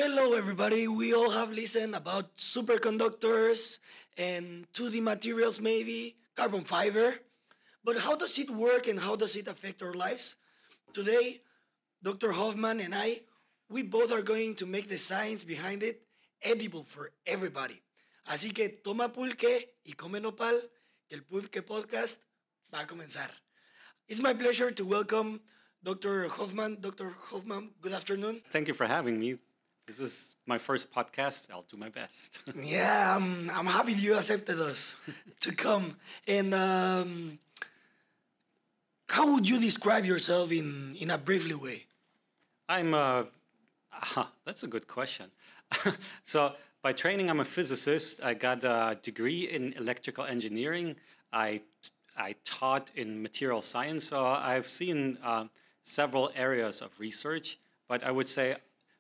Hello, everybody. We all have listened about superconductors and 2D materials, maybe carbon fiber. But how does it work and how does it affect our lives? Today, Dr. Hoffman and I, we both are going to make the science behind it edible for everybody. Así que toma pulque y come nopal, que el Pulque Podcast va a comenzar. It's my pleasure to welcome Dr. Hoffman. Dr. Hoffman, good afternoon. Thank you for having me. This is my first podcast. I'll do my best. Yeah, I'm happy you accepted us to come. And how would you describe yourself in a briefly way? I'm that's a good question. So by training, I'm a physicist. I got a degree in electrical engineering. I taught in material science. So I've seen several areas of research, but I would say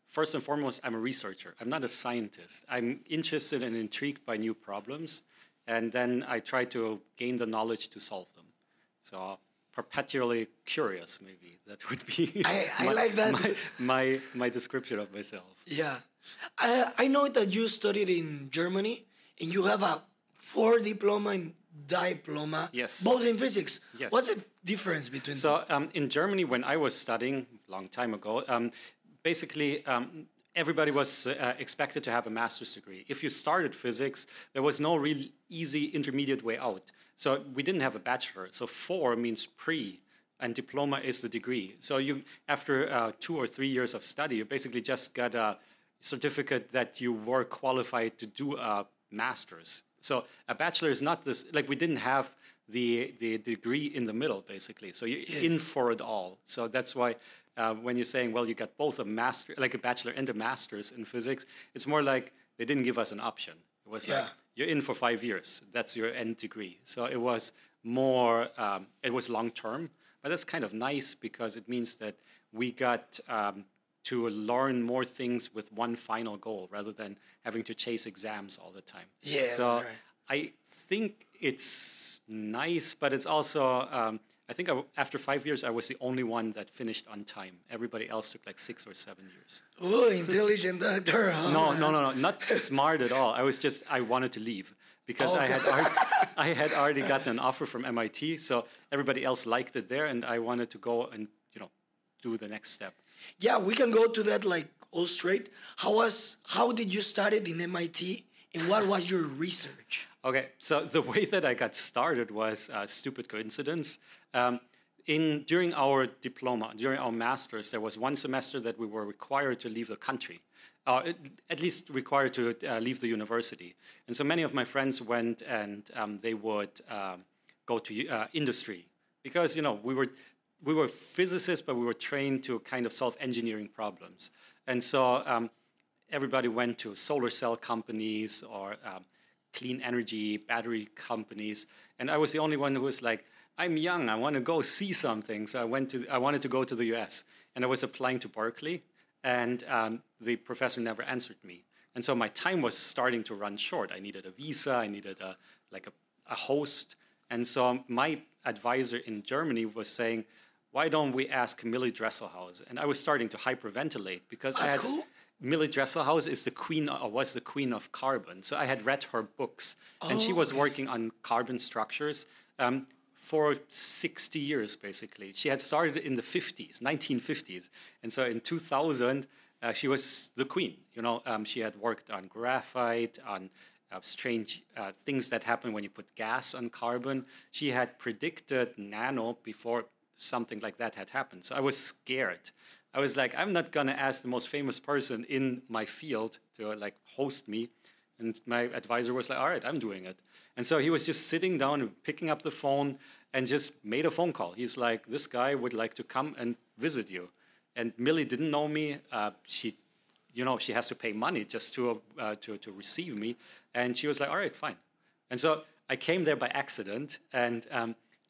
first and foremost, I'm a researcher. I'm not a scientist. I'm interested and intrigued by new problems, and then I try to gain the knowledge to solve them. So perpetually curious, maybe that would be. I like that. My description of myself. Yeah, I know that you studied in Germany, and you have a 4 diploma and diploma. Yes. Both in physics. Yes. What's the difference between? So in Germany, when I was studying a long time ago, basically, everybody was expected to have a master's degree. If you started physics, there was no real easy intermediate way out. So we didn't have a bachelor. So 4 means pre, and diploma is the degree. So you, after 2 or 3 years of study, you basically just got a certificate that you were qualified to do a master's. So a bachelor is not this, like we didn't have the degree in the middle, basically. So you're in for it all. So that's why when you're saying, well, you got both a master, like a bachelor and a master's in physics, it's more like they didn't give us an option. It was like, you're in for 5 years. That's your end degree. So it was more, it was long term. But that's kind of nice because it means that we got to learn more things with one final goal rather than having to chase exams all the time. Yeah. So right. I think it's nice, but it's also, I think after 5 years, I was the only one that finished on time. Everybody else took like 6 or 7 years. Oh, intelligent doctor. Huh? No, not smart at all. I wanted to leave because I had already gotten an offer from MIT. So everybody else liked it there, and I wanted to go and do the next step. Yeah, we can go to that like all straight. How did you start it in MIT, and what was your research? Okay, so the way that I got started was a stupid coincidence. During our diploma, during our master's, there was one semester that we were required to leave the country, at least required to leave the university. And so many of my friends went and they would go to industry because we were physicists, but we were trained to kind of solve engineering problems. And so everybody went to solar cell companies or clean energy battery companies. And I was the only one who was like, I'm young, I want to go see something. So I wanted to go to the US. And I was applying to Berkeley, and the professor never answered me. And so my time was starting to run short. I needed a visa, I needed a host. And so my advisor in Germany was saying, why don't we ask Millie Dresselhaus? And I was starting to hyperventilate because Millie Dresselhaus is was the queen of carbon. So I had read her books, and she was working on carbon structures for 60 years, basically. She had started in the 1950s. And so in 2000, she was the queen. She had worked on graphite, on strange things that happen when you put gas on carbon. She had predicted nano before something like that had happened. So I was scared. I was like, I'm not going to ask the most famous person in my field to host me. And my advisor was like, all right, I'm doing it. And so he was just sitting down and picking up the phone and just made a phone call. He's like, this guy would like to come and visit you. And Millie didn't know me. She has to pay money just to receive me. And she was like, all right, fine. And so I came there by accident, and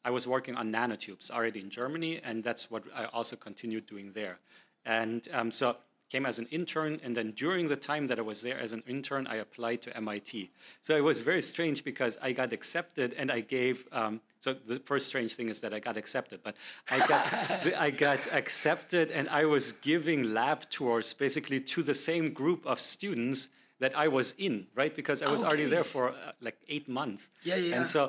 I was working on nanotubes already in Germany, and that's what I also continued doing there. And so came as an intern, and then during the time that I was there as an intern, I applied to MIT. So it was very strange because I got accepted, and I gave. So the first strange thing is that I got accepted, but I got accepted, and I was giving lab tours basically to the same group of students that I was in, right? Because I was already there for like 8 months. Yeah, yeah. And so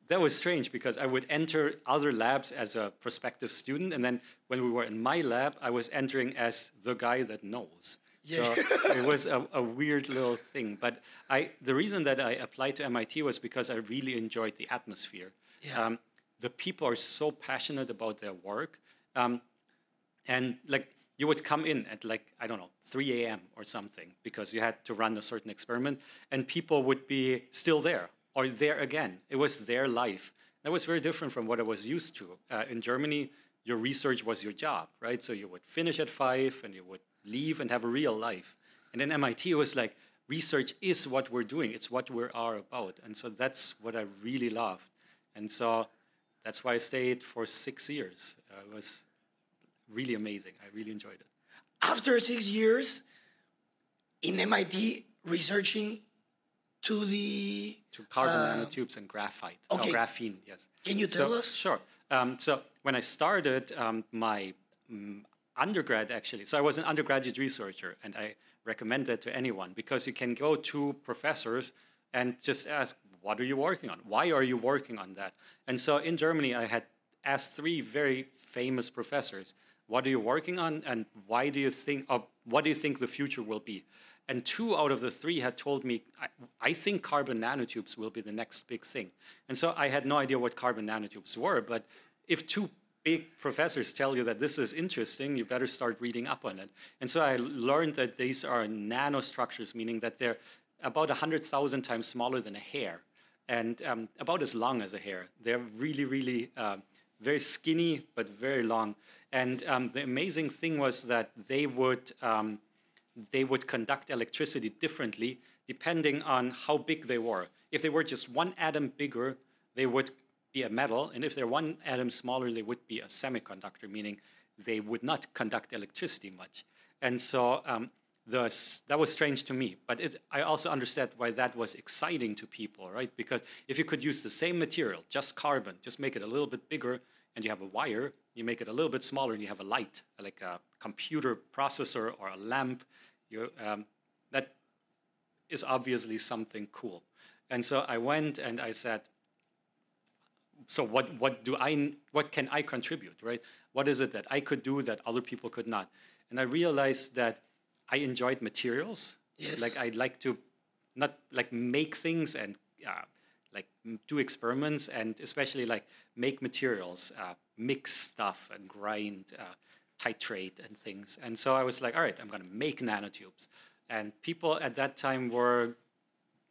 that was strange because I would enter other labs as a prospective student, and then when we were in my lab, I was entering as the guy that knows. Yeah. So it was a weird little thing. But the reason that I applied to MIT was because I really enjoyed the atmosphere. Yeah. The people are so passionate about their work, and like you would come in at like, I don't know, 3 a.m. or something because you had to run a certain experiment, and people would be still there or there again. It was their life. That was very different from what I was used to. In Germany, your research was your job, right? So you would finish at 5 and you would leave and have a real life. And in MIT, it was like, research is what we're doing. It's what we are about. And so that's what I really loved. And so that's why I stayed for 6 years. It was really amazing. I really enjoyed it. After 6 years in MIT researching to the... To carbon nanotubes and graphite. Okay. Oh, graphene, yes. Can you tell us? Sure. So when I started my undergrad, actually, so I was an undergraduate researcher, and I recommend that to anyone because you can go to professors and just ask, what are you working on? Why are you working on that? And so in Germany, I had asked 3 very famous professors, what are you working on, and what do you think the future will be? And 2 out of the 3 had told me, I think carbon nanotubes will be the next big thing. And so I had no idea what carbon nanotubes were, but if 2 big professors tell you that this is interesting, you better start reading up on it. And so I learned that these are nanostructures, meaning that they're about 100,000 times smaller than a hair and about as long as a hair. They're really, really very skinny, but very long. And the amazing thing was that they would conduct electricity differently depending on how big they were. If they were just 1 atom bigger, they would be a metal, and if they're 1 atom smaller, they would be a semiconductor, meaning they would not conduct electricity much. And so that was strange to me, but I also understand why that was exciting to people, right? Because if you could use the same material, just carbon, just make it a little bit bigger, and you have a wire, you make it a little bit smaller, and you have a light, like a computer processor or a lamp, that is obviously something cool. And so I went and I said, so what can I contribute, right? What is it that I could do that other people could not? And I realized that I enjoyed materials. Yes. Like I'd like to not like make things and like do experiments, and especially like make materials, mix stuff and grind, titrate and things. And so I was like, all right, I'm going to make nanotubes. And people at that time were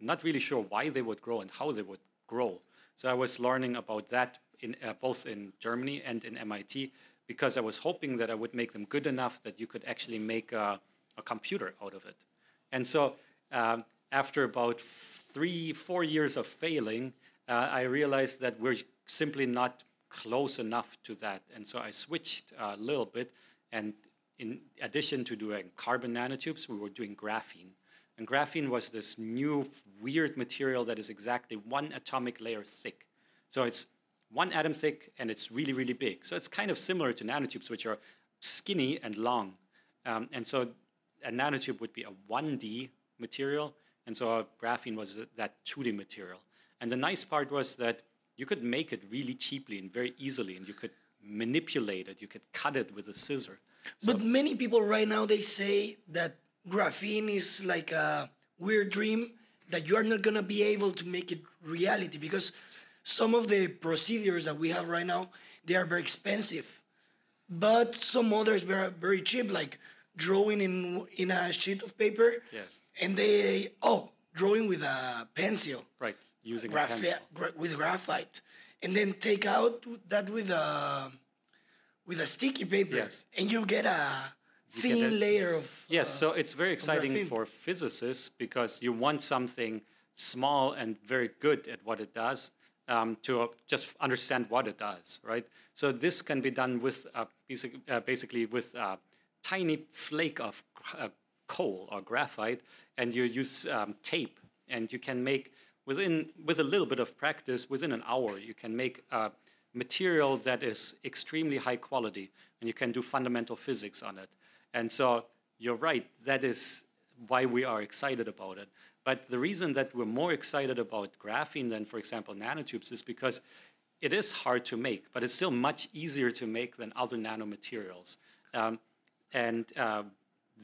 not really sure why they would grow and how they would grow. So I was learning about that both in Germany and in MIT, because I was hoping that I would make them good enough that you could actually make a computer out of it. And so after about 3-4 years of failing, I realized that we're simply not close enough to that. And so I switched a little bit. And in addition to doing carbon nanotubes, we were doing graphene. And graphene was this new weird material that is exactly 1 atomic layer thick. So it's 1 atom thick, and it's really, really big. So it's kind of similar to nanotubes, which are skinny and long. And so a nanotube would be a 1D material, and so graphene was that 2D material. And the nice part was that you could make it really cheaply and very easily, and you could manipulate it. You could cut it with a scissor. So, but many people right now, they say that graphene is like a weird dream, that you are not going to be able to make it reality, because some of the procedures that we have right now, they are very expensive. But some others are very cheap, like drawing in a sheet of paper. yes, And drawing with a pencil. right, using a pencil. With graphite. And then take out that with a sticky paper. Yes. And you get a get thin a- layer of... Yes, so it's very exciting graphene. for physicists because you want something small and very good at what it does to just understand what it does, right? So this can be done with basically with tiny flake of coal or graphite, and you use tape, and you can make, with a little bit of practice, within an hour, you can make a material that is extremely high quality, and you can do fundamental physics on it. And so you're right, that is why we are excited about it. But the reason that we're more excited about graphene than, for example, nanotubes is because it is hard to make, but it's still much easier to make than other nanomaterials.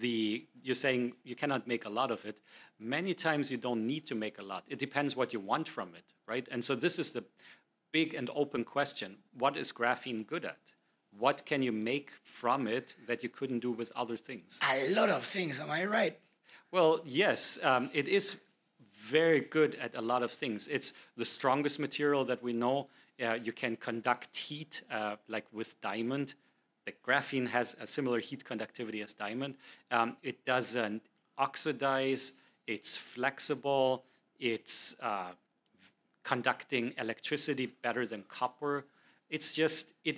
You're saying you cannot make a lot of it. Many times you don't need to make a lot. It depends what you want from it, right? And so this is the big and open question. What is graphene good at? What can you make from it that you couldn't do with other things? A lot of things, am I right? Well, yes, it is very good at a lot of things. It's the strongest material that we know. You can conduct heat, like with diamond. The graphene has a similar heat conductivity as diamond. It doesn't oxidize. It's flexible. It's conducting electricity better than copper. It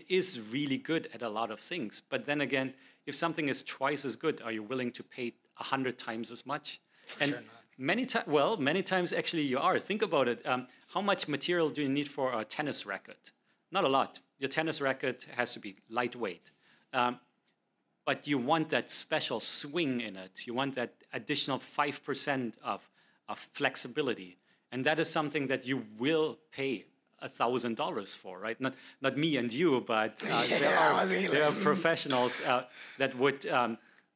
is really good at a lot of things. But then again, if something is twice as good, are you willing to pay 100 times as much? For sure not. Many times actually you are. Think about it. How much material do you need for a tennis racket? Not a lot. Your tennis racket has to be lightweight. But you want that special swing in it. You want that additional 5% of flexibility. And that is something that you will pay $1,000 for, right? Not me and you, but there are professionals that would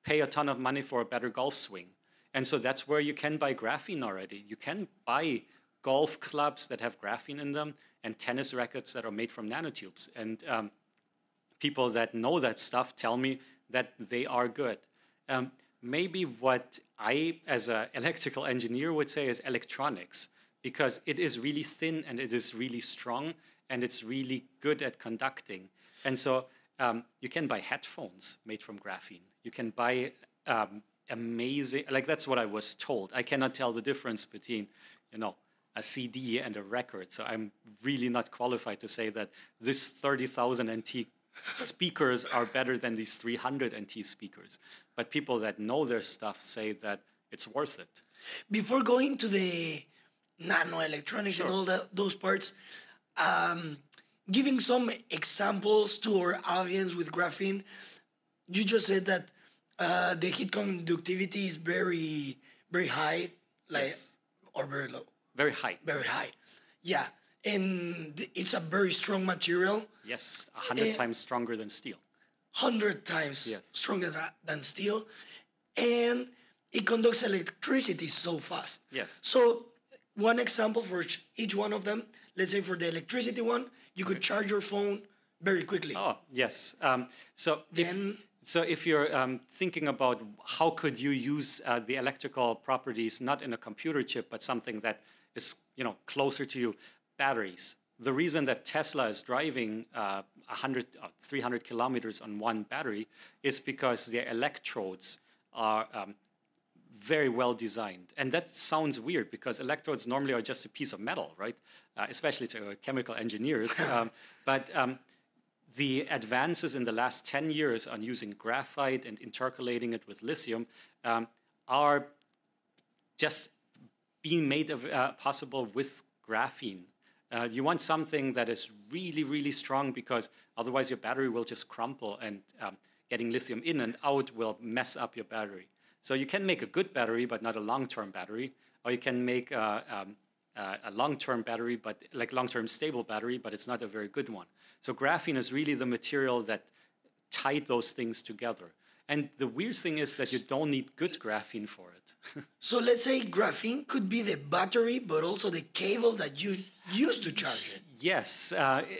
pay a ton of money for a better golf swing. And so that's where you can buy graphene already. You can buy golf clubs that have graphene in them and tennis rackets that are made from nanotubes. And people that know that stuff tell me that they are good. Maybe what I, as an electrical engineer, would say is electronics, because it is really thin and it is really strong and it's really good at conducting. And so you can buy headphones made from graphene. You can buy amazing, like that's what I was told. I cannot tell the difference between, a CD and a record. So I'm really not qualified to say that this 30,000 NT speakers are better than these 300 NT speakers. But people that know their stuff say that it's worth it. Before going to the nanoelectronics and all those parts, giving some examples to our audience with graphene, you just said that the heat conductivity is very, very high, or very low. Very high. Very high. Yeah. And it's a very strong material. Yes, 100 times stronger than steel. 100 times stronger than steel. And it conducts electricity so fast. Yes. So one example for each one of them, let's say for the electricity one, you could charge your phone very quickly. Oh, yes. So if you're thinking about how could you use the electrical properties, not in a computer chip, but something that is closer to you, batteries. The reason that Tesla is driving 300 kilometers on one battery is because their electrodes are very well designed. And that sounds weird because electrodes normally are just a piece of metal, right? Especially to chemical engineers. But the advances in the last 10 years on using graphite and intercalating it with lithium are just being made possible with graphene. You want something that is really, really strong because otherwise your battery will just crumple and getting lithium in and out will mess up your battery. So you can make a good battery, but not a long-term battery. Or you can make a long-term battery, but like long-term stable battery, but it's not a very good one. So graphene is really the material that tied those things together. And the weird thing is that you don't need good graphene for it. So let's say graphene could be the battery, but also the cable that you use to charge it. Yes,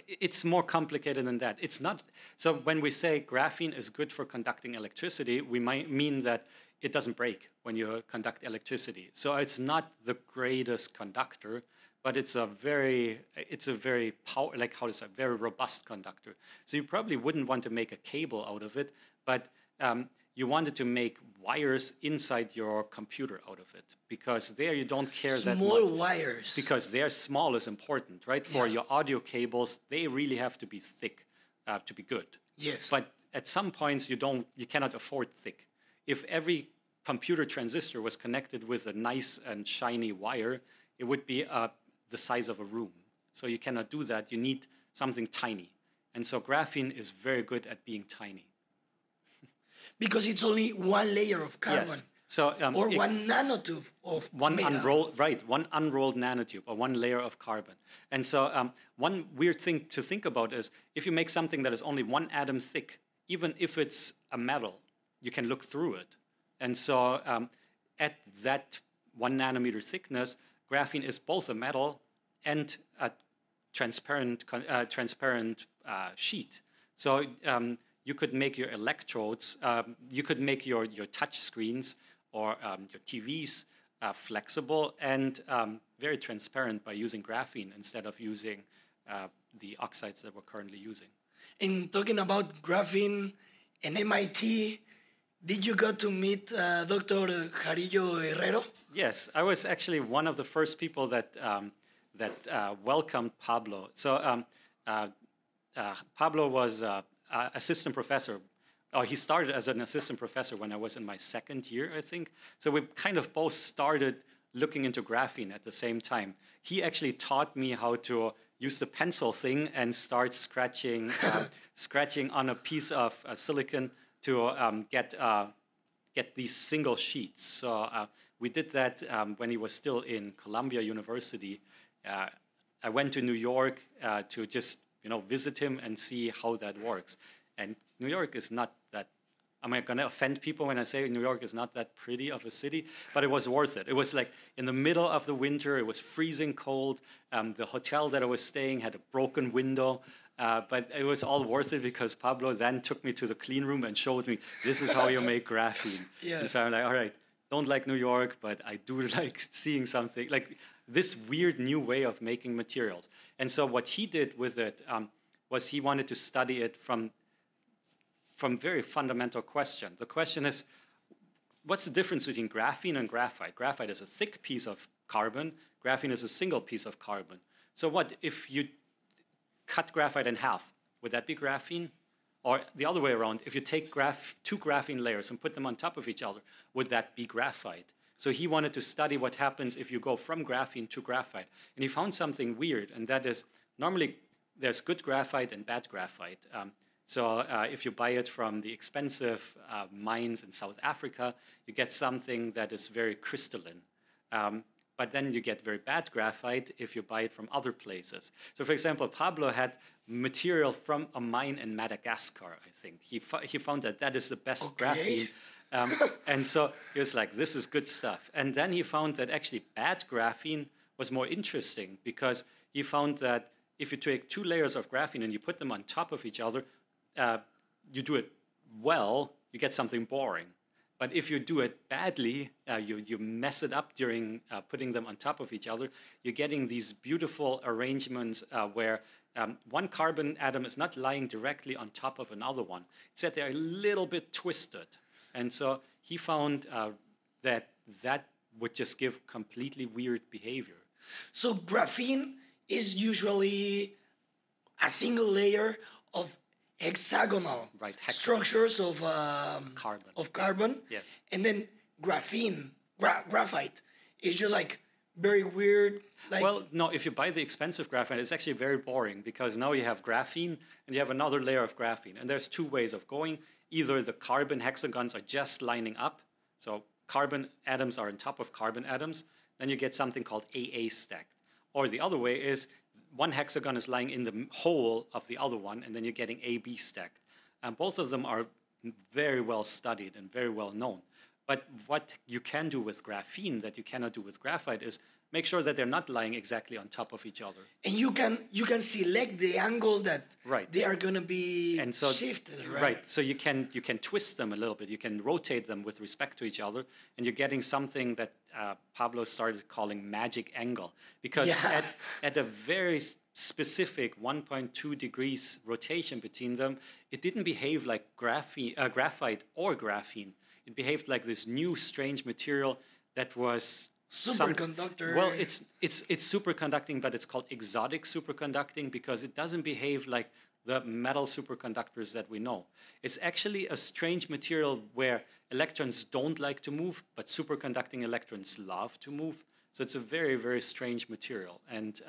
it's more complicated than that. It's not. So when we say graphene is good for conducting electricity, we might mean that it doesn't break when you conduct electricity. So it's not the greatest conductor, but it's a very very robust conductor. So you probably wouldn't want to make a cable out of it, but you wanted to make wires inside your computer out of it, because there you don't care that much. Small wires. Because their small is important, right? For your audio cables, they really have to be thick to be good. Yes. But at some points, you cannot afford thick. If every computer transistor was connected with a nice and shiny wire, it would be the size of a room. So you cannot do that. You need something tiny. And so graphene is very good at being tiny. Because it's only one layer of carbon. Yes. So, or one nanotube of metal. One unrolled nanotube or one layer of carbon. And so one weird thing to think about is if you make something that is only one atom thick, even if it's a metal, you can look through it. And so at that 1 nanometer thickness, graphene is both a metal and a transparent sheet. So you could make your electrodes, you could make your touch screens or your TVs flexible and very transparent by using graphene instead of using the oxides that we're currently using. In talking about graphene and MIT, did you go to meet Dr. Jarillo Herrero? Yes, I was actually one of the first people that welcomed Pablo. So Pablo was assistant professor. He started as an assistant professor when I was in my second year, I think. So we kind of both started looking into graphene at the same time. He actually taught me how to use the pencil thing and start scratching on a piece of silicon to get these single sheets. So we did that when he was still in Columbia University. I went to New York to just visit him and see how that works. And New York is not that, am I going to offend people when I say New York is not that pretty of a city? But it was worth it. It was like in the middle of the winter, it was freezing cold. The hotel that I was staying had a broken window. But it was all worth it because Pablo then took me to the clean room and showed me, this is how you make graphene. Yeah. And so I'm like, all right, don't like New York, but I do like seeing something, like this weird new way of making materials. And so what he did with it was he wanted to study it from very fundamental question. The question is, what's the difference between graphene and graphite? Graphite is a thick piece of carbon. Graphene is a single piece of carbon. So what if you cut graphite in half? Would that be graphene? Or the other way around, if you take two graphene layers and put them on top of each other, would that be graphite? So he wanted to study what happens if you go from graphene to graphite. And he found something weird, and that is normally there's good graphite and bad graphite. So if you buy it from the expensive mines in South Africa, you get something that is very crystalline. But then you get very bad graphite if you buy it from other places. So for example, Pablo had material from a mine in Madagascar, I think. He found that is the best graphene. And so he was like, this is good stuff. And then he found that actually bad graphene was more interesting because he found that if you take two layers of graphene and you put them on top of each other, you do it well, you get something boring. But if you do it badly, you mess it up during putting them on top of each other, you're getting these beautiful arrangements where one carbon atom is not lying directly on top of another one. It's that they're a little bit twisted. And so he found that would just give completely weird behavior. So graphene is usually a single layer of hexagonal structures of carbon. Yes. And then graphite is just like very weird. Well, no, if you buy the expensive graphite, it's actually very boring because now you have graphene and you have another layer of graphene. And there's two ways of going. Either the carbon hexagons are just lining up, so carbon atoms are on top of carbon atoms, then you get something called AA stacked. Or the other way is one hexagon is lying in the hole of the other one, and then you're getting AB stacked. And both of them are very well studied and very well known. But what you can do with graphene that you cannot do with graphite is make sure that they're not lying exactly on top of each other. And you can select the angle that they are going to be shifted, right? Right. So you can twist them a little bit. You can rotate them with respect to each other, and you're getting something that Pablo started calling magic angle. Because at a very specific 1.2 degrees rotation between them, it didn't behave like graphite or graphene. It behaved like this new strange material that was superconductor. Well, it's superconducting, but it's called exotic superconducting because it doesn't behave like the metal superconductors that we know. It's actually a strange material where electrons don't like to move, but superconducting electrons love to move. So it's a very, very strange material. And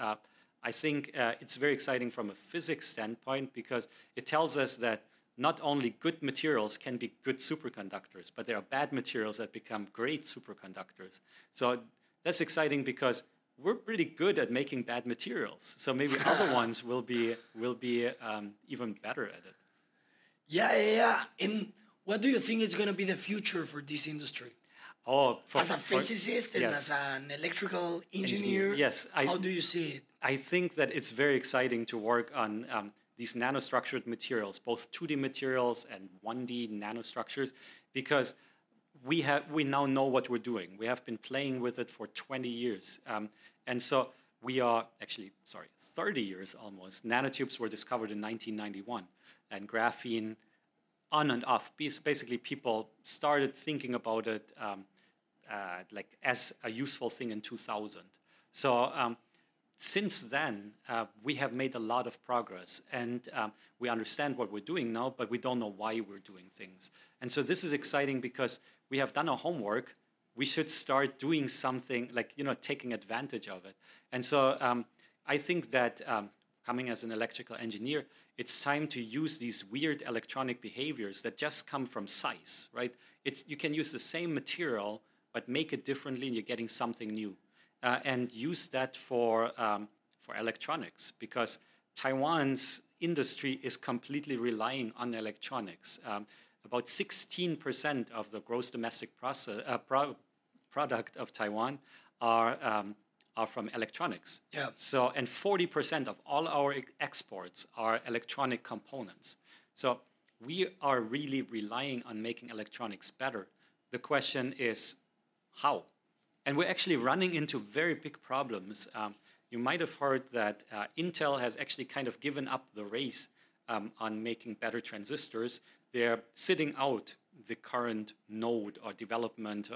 I think it's very exciting from a physics standpoint because it tells us that not only good materials can be good superconductors, but there are bad materials that become great superconductors. So that's exciting because we're pretty good at making bad materials. So maybe other ones will be even better at it. Yeah. And what do you think is going to be the future for this industry? Oh, As a physicist and yes. as an electrical engineer, Yes, how do you see it? I think that it's very exciting to work on these nanostructured materials, both 2D materials and 1D nanostructures, because we now know what we're doing. We have been playing with it for 20 years. And so we are actually, 30 years almost. Nanotubes were discovered in 1991, and graphene on and off. Basically, people started thinking about it like as a useful thing in 2000. So since then, we have made a lot of progress, and we understand what we're doing now, but we don't know why we're doing things. And so this is exciting because we have done our homework. We should start doing something like, taking advantage of it. And so I think that coming as an electrical engineer, it's time to use these weird electronic behaviors that just come from size, right? You can use the same material, but make it differently, and you're getting something new. And use that for electronics, because Taiwan's industry is completely relying on electronics. About 16% of the gross domestic product of Taiwan are from electronics. Yeah. So, and 40% of all our exports are electronic components. So we are really relying on making electronics better. The question is, how? And we're actually running into very big problems. You might have heard that Intel has actually kind of given up the race on making better transistors. They're sitting out the current node or development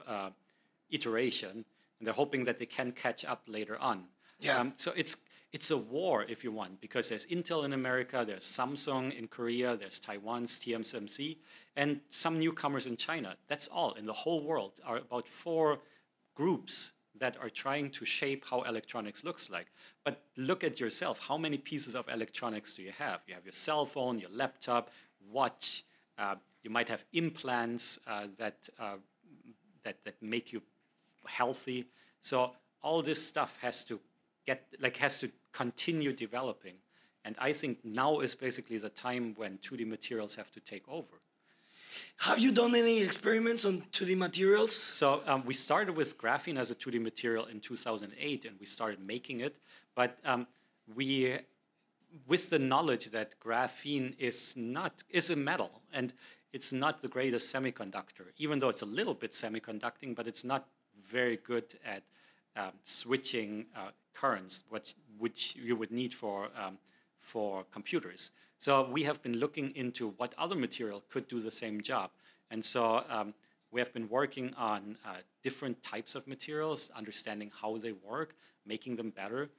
iteration, and they're hoping that they can catch up later on. Yeah. So it's a war, if you want, because there's Intel in America, there's Samsung in Korea, there's Taiwan's TSMC, and some newcomers in China. That's all. In the whole world are about 4 groups that are trying to shape how electronics looks like. But look at yourself. How many pieces of electronics do you have? You have your cell phone, your laptop, watch. You might have implants that make you healthy. So all this stuff has to continue developing. And I think now is basically the time when 2D materials have to take over. Have you done any experiments on 2D materials? So we started with graphene as a 2D material in 2008, and we started making it. But with the knowledge that graphene is a metal, and it's not the greatest semiconductor, even though it's a little bit semiconducting, but it's not very good at switching currents, which you would need for computers. So we have been looking into what other material could do the same job. And so we have been working on different types of materials, understanding how they work, making them better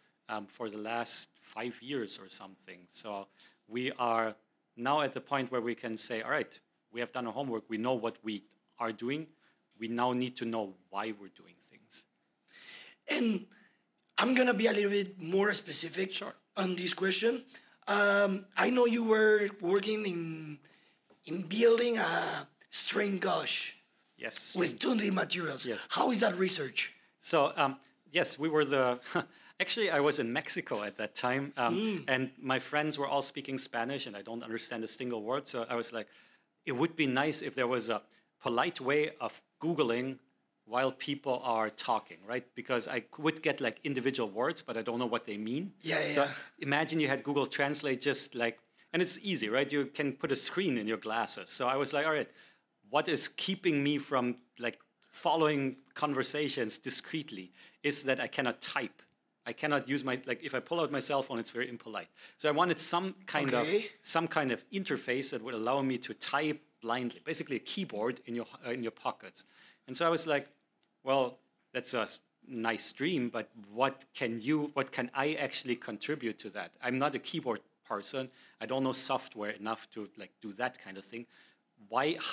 for the last 5 years or something. So we are now at the point where we can say, all right, we have done our homework. We know what we are doing. We now need to know why we're doing things. And I'm going to be a little bit more specific on this question. I know you were working in building a strain gauge. Yes. With 2D materials. Yes. How is that research? So, yes, we were actually, I was in Mexico at that time, and my friends were all speaking Spanish, and I don't understand a single word. So I was like, it would be nice if there was a polite way of Googling while people are talking, right? Because I would get like individual words, but I don't know what they mean. So imagine you had Google Translate and it's easy, right? You can put a screen in your glasses. So I was like, all right, what is keeping me from like following conversations discreetly is that I cannot type. I cannot use if I pull out my cell phone, it's very impolite. So I wanted some kind of interface that would allow me to type blindly, basically a keyboard in your pockets. And so I was like, well, that's a nice dream, but what can I actually contribute to that? I'm not a keyboard person. I don't know software enough to like do that kind of thing.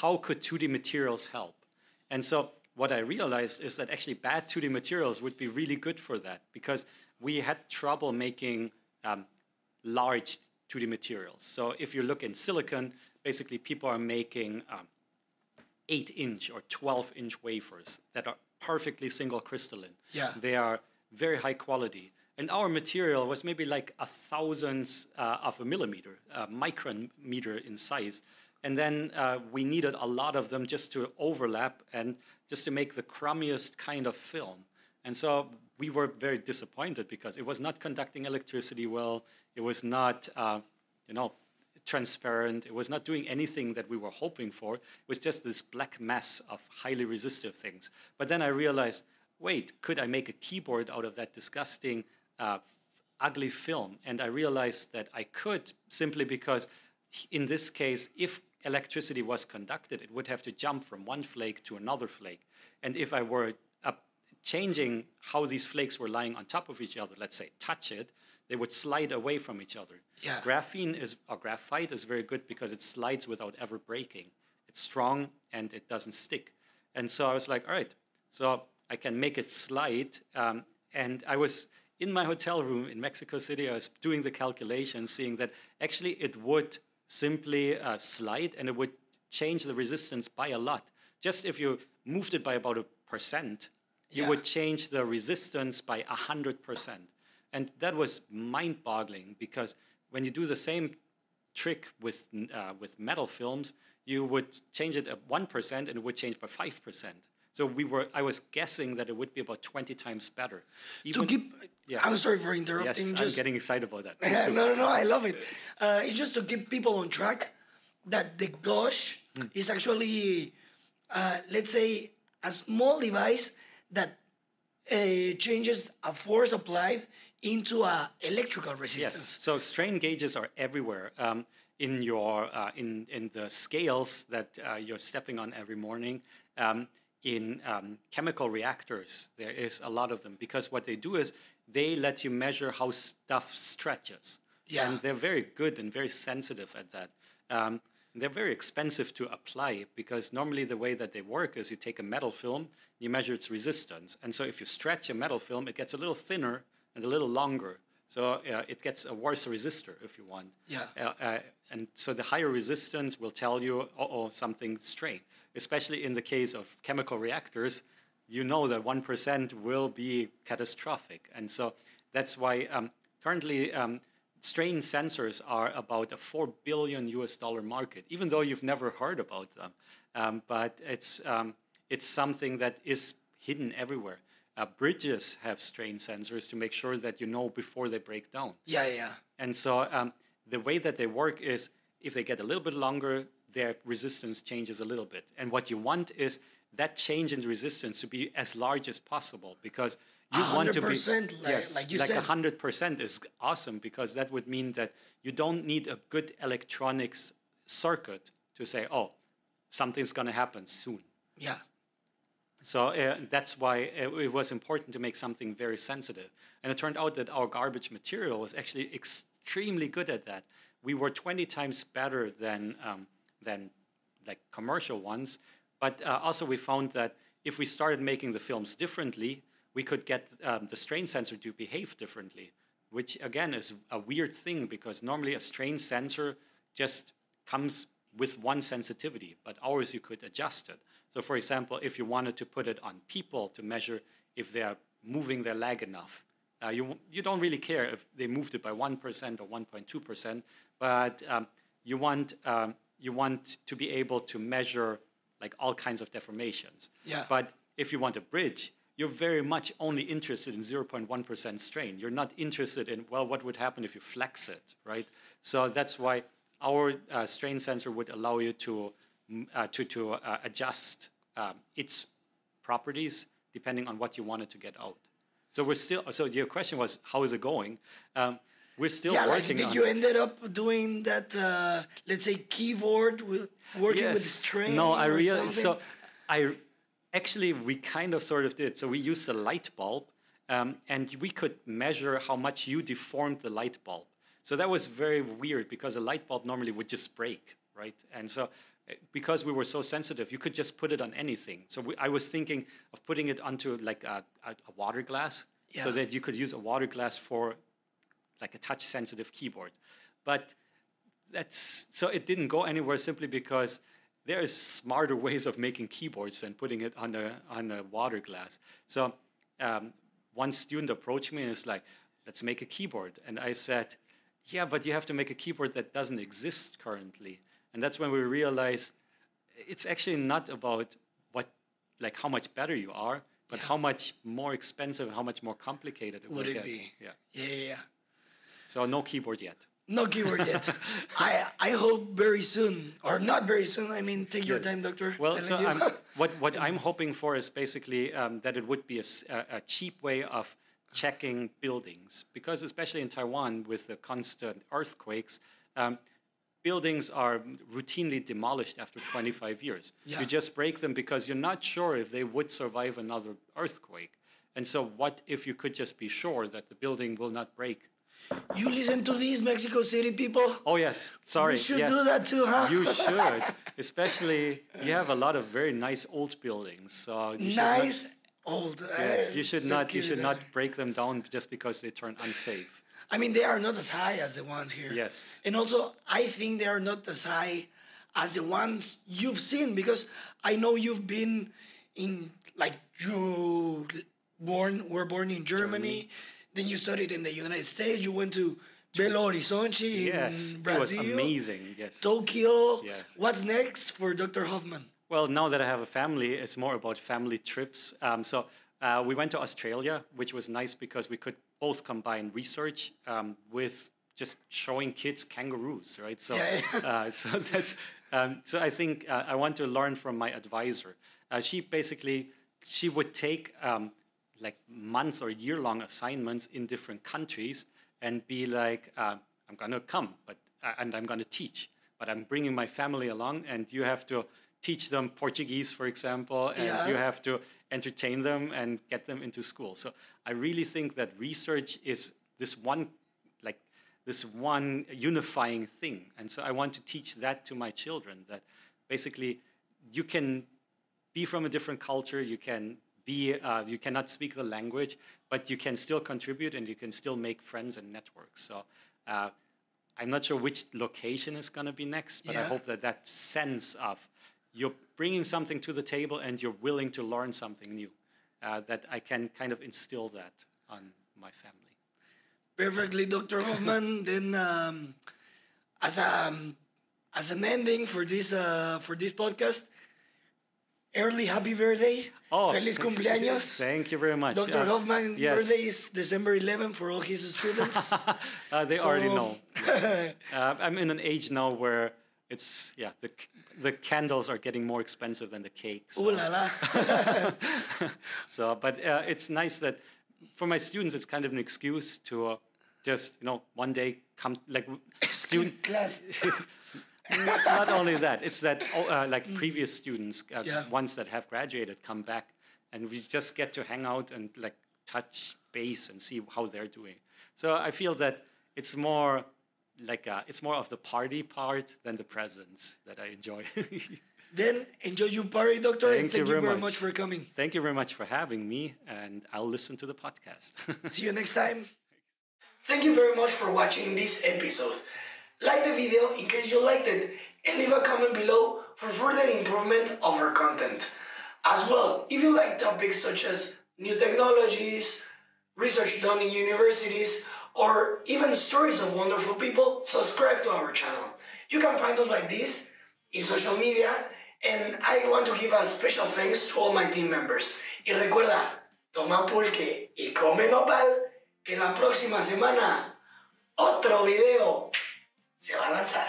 How could 2D materials help? And so what I realized is that actually bad 2D materials would be really good for that, because we had trouble making large 2D materials. So if you look in silicon, basically people are making 8-inch or 12-inch wafers that are perfectly single crystalline. Yeah. They are very high quality. And our material was maybe like a thousandth of a millimeter, micrometer in size. And then we needed a lot of them just to overlap and just to make the crummiest kind of film. And so we were very disappointed because it was not conducting electricity well. It was not, transparent. It was not doing anything that we were hoping for. It was just this black mass of highly resistive things. But then I realized, wait, could I make a keyboard out of that disgusting, ugly film? And I realized that I could, simply because in this case, if electricity was conducted, it would have to jump from one flake to another flake. And if I were changing how these flakes were lying on top of each other, let's say touch it, they would slide away from each other. Yeah. Graphite is very good because it slides without ever breaking. It's strong and it doesn't stick. And so I was like, all right, so I can make it slide. And I was in my hotel room in Mexico City. I was doing the calculation, seeing that actually it would simply slide and it would change the resistance by a lot. Just if you moved it by about 1%, you would change the resistance by 100%. And that was mind-boggling, because when you do the same trick with metal films, you would change it at 1% and it would change by 5%. So I was guessing that it would be about 20 times better. I'm sorry for interrupting. Yes, I'm getting excited about that. No, I love it. It's just to keep people on track that the gauche is actually, let's say, a small device that changes a force applied into a electrical resistance. Yes. So strain gauges are everywhere in your in the scales that you're stepping on every morning. In chemical reactors, there is a lot of them, because what they do is they let you measure how stuff stretches. Yeah. And they're very good and very sensitive at that. They're very expensive to apply, because normally the way that they work is you take a metal film, you measure its resistance. And so if you stretch a metal film, it gets a little thinner and a little longer. So it gets a worse resistor, if you want. Yeah. And so the higher resistance will tell you, something's strained. Especially in the case of chemical reactors, you know that 1% will be catastrophic. And so that's why currently strain sensors are about a $4 billion market, even though you've never heard about them. But it's something that is hidden everywhere. Bridges have strain sensors to make sure that you know before they break down. Yeah. And so the way that they work is, if they get a little bit longer, their resistance changes a little bit. And what you want is that change in resistance to be as large as possible, because you want to be 100%, like you said. 100% is awesome, because that would mean that you don't need a good electronics circuit to say, something's going to happen soon. Yeah. So that's why it was important to make something very sensitive. And it turned out that our garbage material was actually extremely good at that. We were 20 times better than like commercial ones. But also we found that if we started making the films differently, we could get the strain sensor to behave differently, which again is a weird thing, because normally a strain sensor just comes with one sensitivity, but ours you could adjust it. So for example, if you wanted to put it on people to measure if they are moving their leg enough, you don't really care if they moved it by 1% or 1.2%, but you want to be able to measure like all kinds of deformations. Yeah. But if you want a bridge, you're very much only interested in 0.1% strain. You're not interested in, what would happen if you flex it, right? So that's why our strain sensor would allow you to adjust its properties depending on what you wanted to get out. So your question was, how is it going? We're still working on it. You ended up doing that, let's say, keyboard working with strain? No, actually, we kind of sort of did. So we used a light bulb, and we could measure how much you deformed the light bulb. So that was very weird because a light bulb normally would just break, right? And so because we were so sensitive, you could just put it on anything. So I was thinking of putting it onto like a water glass, so that you could use a water glass for like a touch sensitive keyboard. But so it didn't go anywhere simply because there is smarter ways of making keyboards than putting it on a water glass. So one student approached me and was like, let's make a keyboard. And I said, yeah, but you have to make a keyboard that doesn't exist currently. And that's when we realized it's actually not about how much better you are, but how much more expensive and how much more complicated it would get. Be? Yeah. Yeah. So no keyboard yet. No keyboard yet. I hope very soon, or not very soon. I mean, take your time, doctor. Well, so what I'm hoping for is basically that it would be a cheap way of checking buildings, because especially in Taiwan with the constant earthquakes, buildings are routinely demolished after 25 years. Yeah. You just break them because you're not sure if they would survive another earthquake. And so what if you could just be sure that the building will not break? You listen to these Mexico City people? Oh, yes. Sorry. We should do that too, huh? You should. Especially, you have a lot of very nice old buildings. So you old. Yes, you should not break them down just because they turn unsafe. I mean, they are not as high as the ones here. Yes. And also, I think they are not as high as the ones you've seen, because I know you've been in, like, you were born in Germany. Then you studied in the United States. You went to Belo Horizonte in Brazil. It was amazing. Yes. Tokyo. Yes. What's next for Dr. Hoffman? Well, now that I have a family, it's more about family trips. So we went to Australia, which was nice because we could both combine research with just showing kids kangaroos, right? So, so that's so I think I want to learn from my advisor. She would take like months or year-long assignments in different countries and be like, I'm going to come, and I'm going to teach, but I'm bringing my family along, and you have to teach them Portuguese, for example, and you have to entertain them and get them into school. So I really think that research is this one unifying thing. And so I want to teach that to my children, that basically you can be from a different culture, you cannot speak the language, but you can still contribute and you can still make friends and networks. So I'm not sure which location is going to be next, but I hope that sense of you're bringing something to the table and you're willing to learn something new, that I can kind of instill that on my family. Perfectly, Dr. Hoffman. Then as an ending for this podcast, early happy birthday. Oh, Feliz cumpleaños. Thank you very much. Dr. Hoffman's birthday is December 11th for all his students. They already know. I'm in an age now where it's, the candles are getting more expensive than the cake. So. Ooh la la. But it's nice that for my students, it's kind of an excuse to just, one day come, like, student class. It's not only that, it's that like previous students, ones that have graduated, come back, and we just get to hang out and like touch base and see how they're doing. So I feel that it's more like it's more of the party part than the presents that I enjoy. Then enjoy your party, doctor, and thank you very much for coming. Thank you very much for having me, and I'll listen to the podcast. See you next time. Thank you very much for watching this episode. Like the video in case you liked it, and leave a comment below for further improvement of our content. As well, if you like topics such as new technologies, research done in universities, or even stories of wonderful people, subscribe to our channel. You can find us like this in social media, and I want to give a special thanks to all my team members. Y recuerda, toma pulque y come nopal, que la próxima semana otro video se va a lanzar.